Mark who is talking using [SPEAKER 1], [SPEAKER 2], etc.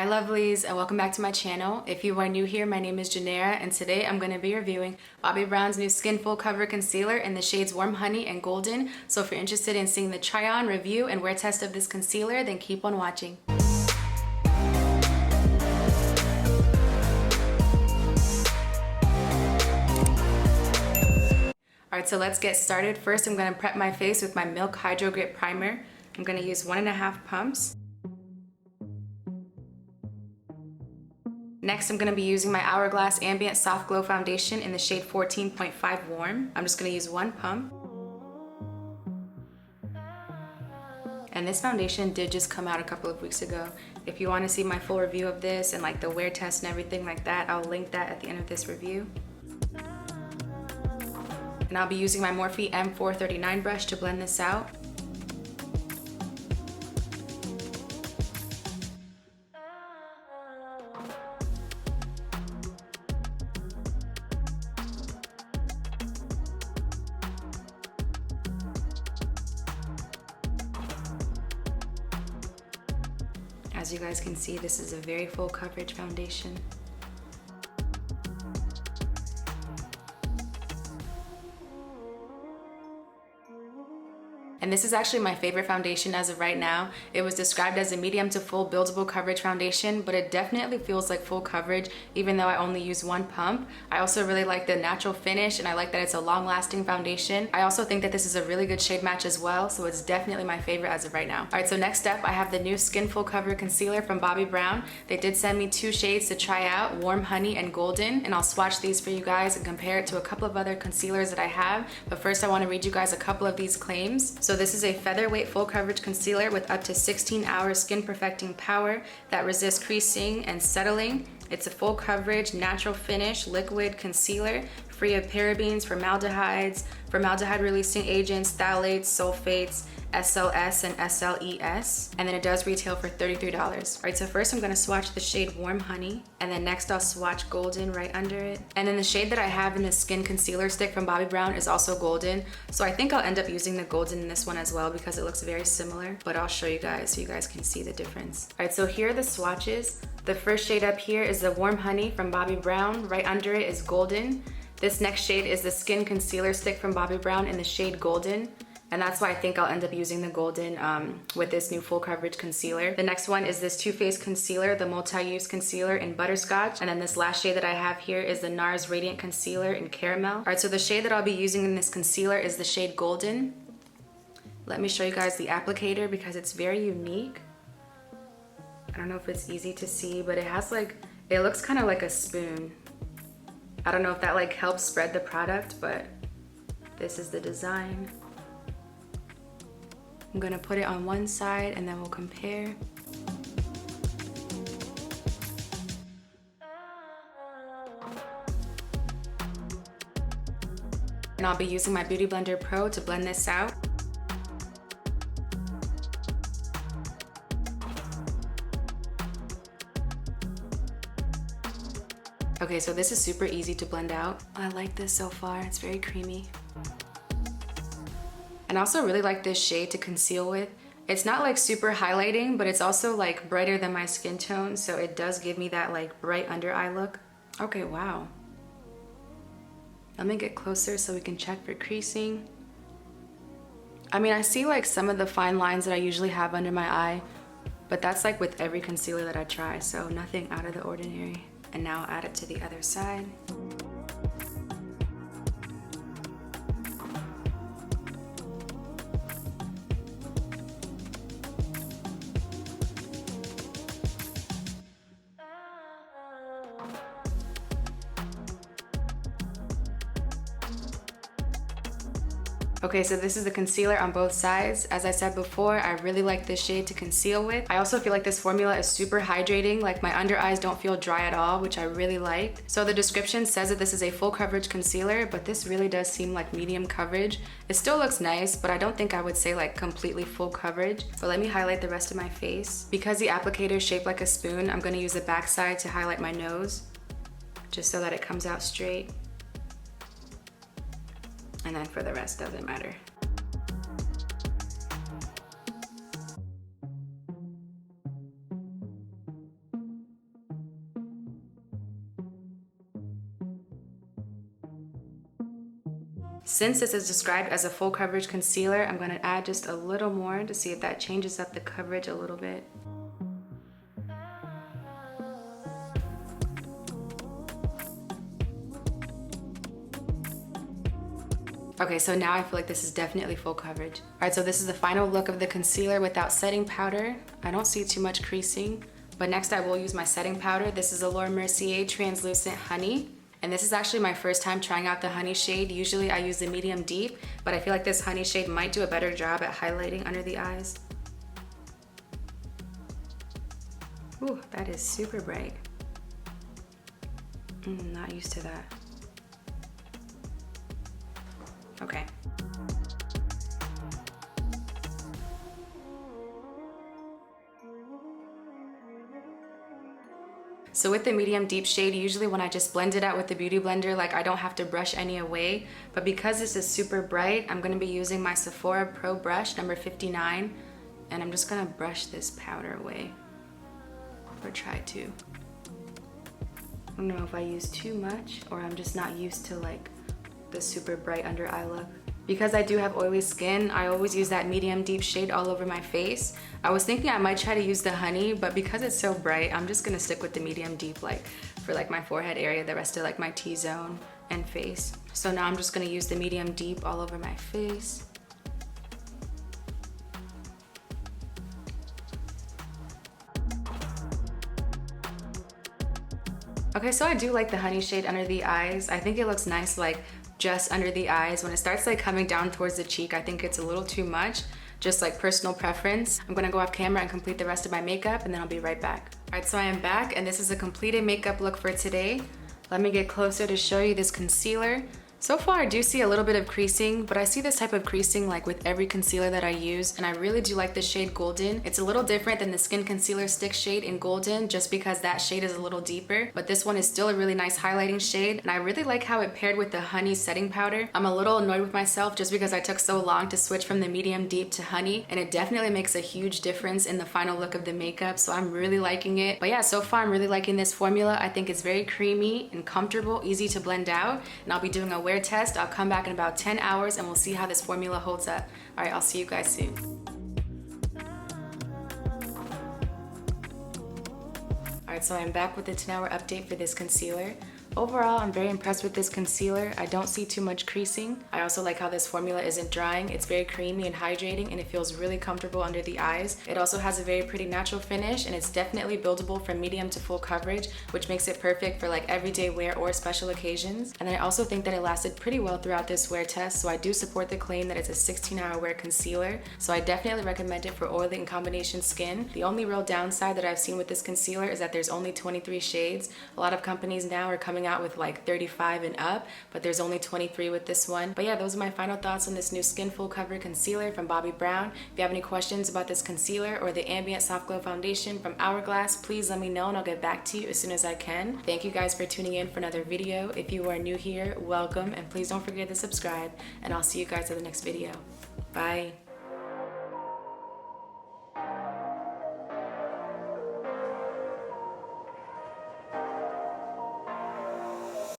[SPEAKER 1] Hi lovelies, and welcome back to my channel. If you are new here, my name is Janera, and today I'm going to be reviewing Bobbi Brown's new Skin Full Cover Concealer in the shades Warm Honey and Golden. So if you're interested in seeing the try on, review, and wear test of this concealer, then keep on watching. Alright, so let's get started. First, I'm going to prep my face with my Milk Hydro Grip Primer. I'm going to use 1.5 pumps. Next, I'm going to be using my Hourglass Ambient Soft Glow Foundation in the shade 14.5 Warm. I'm just going to use 1 pump. And this foundation did just come out a couple of weeks ago. If you want to see my full review of this and like the wear test and everything like that, I'll link that at the end of this review. And I'll be using my Morphe M439 brush to blend this out. As you guys can see, this is a very full coverage foundation. And this is actually my favorite foundation as of right now. It was described as a medium to full buildable coverage foundation, but it definitely feels like full coverage even though I only use 1 pump. I also really like the natural finish, and I like that it's a long-lasting foundation. I also think that this is a really good shade match as well, so it's definitely my favorite as of right now. Alright, so next up I have the new Skin Full Cover Concealer from Bobbi Brown. They did send me 2 shades to try out, Warm Honey and Golden, and I'll swatch these for you guys and compare it to a couple of other concealers that I have. But first I want to read you guys a couple of these claims. So this is a featherweight full coverage concealer with up to 16 hours skin perfecting power that resists creasing and settling. It's a full coverage, natural finish, liquid concealer, free of parabens, formaldehydes, formaldehyde releasing agents, phthalates, sulfates, SLS and SLES, and then it does retail for $33. All right, so first I'm gonna swatch the shade Warm Honey, and then next I'll swatch Golden right under it. And then the shade that I have in the Skin Concealer Stick from Bobbi Brown is also Golden, so I think I'll end up using the Golden in this one as well because it looks very similar, but I'll show you guys so you guys can see the difference. All right, so here are the swatches. The first shade up here is the Warm Honey from Bobbi Brown. Right under it is Golden. This next shade is the Skin Concealer Stick from Bobbi Brown in the shade Golden. And that's why I think I'll end up using the Golden with this new full coverage concealer. The next one is this Too Faced Concealer, the multi-use concealer in Butterscotch. And then this last shade that I have here is the NARS Radiant Concealer in Caramel. All right, so the shade that I'll be using in this concealer is the shade Golden. Let me show you guys the applicator because it's very unique. I don't know if it's easy to see, but it has like, it looks kind of like a spoon. I don't know if that like helps spread the product, but this is the design. I'm gonna put it on one side and then we'll compare. And I'll be using my Beauty Blender Pro to blend this out. Okay, so this is super easy to blend out. I like this so far, it's very creamy. And I also really like this shade to conceal with. It's not like super highlighting, but it's also like brighter than my skin tone, so it does give me that like bright under eye look. Okay, wow. Let me get closer so we can check for creasing. I mean, I see like some of the fine lines that I usually have under my eye, but that's like with every concealer that I try, so nothing out of the ordinary. And now I'll add it to the other side. Okay, so this is the concealer on both sides. As I said before, I really like this shade to conceal with. I also feel like this formula is super hydrating. Like my under eyes don't feel dry at all, which I really like. So the description says that this is a full coverage concealer, but this really does seem like medium coverage. It still looks nice, but I don't think I would say like completely full coverage. But let me highlight the rest of my face. Because the applicator is shaped like a spoon, I'm gonna use the back side to highlight my nose, just so that it comes out straight. And then for the rest, doesn't matter. Since this is described as a full coverage concealer, I'm gonna add just a little more to see if that changes up the coverage a little bit. Okay, so now I feel like this is definitely full coverage. All right, so this is the final look of the concealer without setting powder. I don't see too much creasing, but next I will use my setting powder. This is a Laura Mercier Translucent Honey. And this is actually my first time trying out the honey shade. Usually I use the medium deep, but I feel like this honey shade might do a better job at highlighting under the eyes. Ooh, that is super bright. Not used to that. Okay. So with the medium deep shade, usually when I just blend it out with the beauty blender, like I don't have to brush any away. But because this is super bright, I'm gonna be using my Sephora Pro brush number 59, and I'm just gonna brush this powder away, or try to. I don't know if I use too much, or I'm just not used to like the super bright under eye look. Because I do have oily skin, I always use that medium deep shade all over my face. I was thinking I might try to use the honey, but because it's so bright, I'm just gonna stick with the medium deep, like for like my forehead area, the rest of like my T-zone and face. So now I'm just gonna use the medium deep all over my face. Okay, so I do like the honey shade under the eyes. I think it looks nice like just under the eyes. When it starts like coming down towards the cheek, I think it's a little too much, just like personal preference. I'm gonna go off camera and complete the rest of my makeup, and then I'll be right back. All right, so I am back, and this is a completed makeup look for today. Let me get closer to show you this concealer. So far, I do see a little bit of creasing, but I see this type of creasing like with every concealer that I use, and I really do like the shade Golden. It's a little different than the Skin Concealer Stick shade in Golden, just because that shade is a little deeper, but this one is still a really nice highlighting shade, and I really like how it paired with the honey setting powder. I'm a little annoyed with myself just because I took so long to switch from the medium deep to honey, and it definitely makes a huge difference in the final look of the makeup, so I'm really liking it. But yeah, so far I'm really liking this formula. I think it's very creamy and comfortable, easy to blend out, and I'll be doing a wear test. I'll come back in about 10 hours and we'll see how this formula holds up. All right, I'll see you guys soon. All right, so I'm back with the 10-hour update for this concealer. Overall, I'm very impressed with this concealer. I don't see too much creasing. I also like how this formula isn't drying. It's very creamy and hydrating, and it feels really comfortable under the eyes. It also has a very pretty natural finish, and it's definitely buildable from medium to full coverage, which makes it perfect for like everyday wear or special occasions. And I also think that it lasted pretty well throughout this wear test, so I do support the claim that it's a 16-hour wear concealer. So I definitely recommend it for oily and combination skin. The only real downside that I've seen with this concealer is that there's only 23 shades. A lot of companies now are coming out with like 35 and up, but there's only 23 with this one. But yeah, those are my final thoughts on this new Skin Full Cover Concealer from Bobbi Brown. If you have any questions about this concealer or the Ambient Soft Glow Foundation from Hourglass, please let me know and I'll get back to you as soon as I can. Thank you guys for tuning in for another video. If you are new here, welcome, and please don't forget to subscribe, and I'll see you guys in the next video. Bye.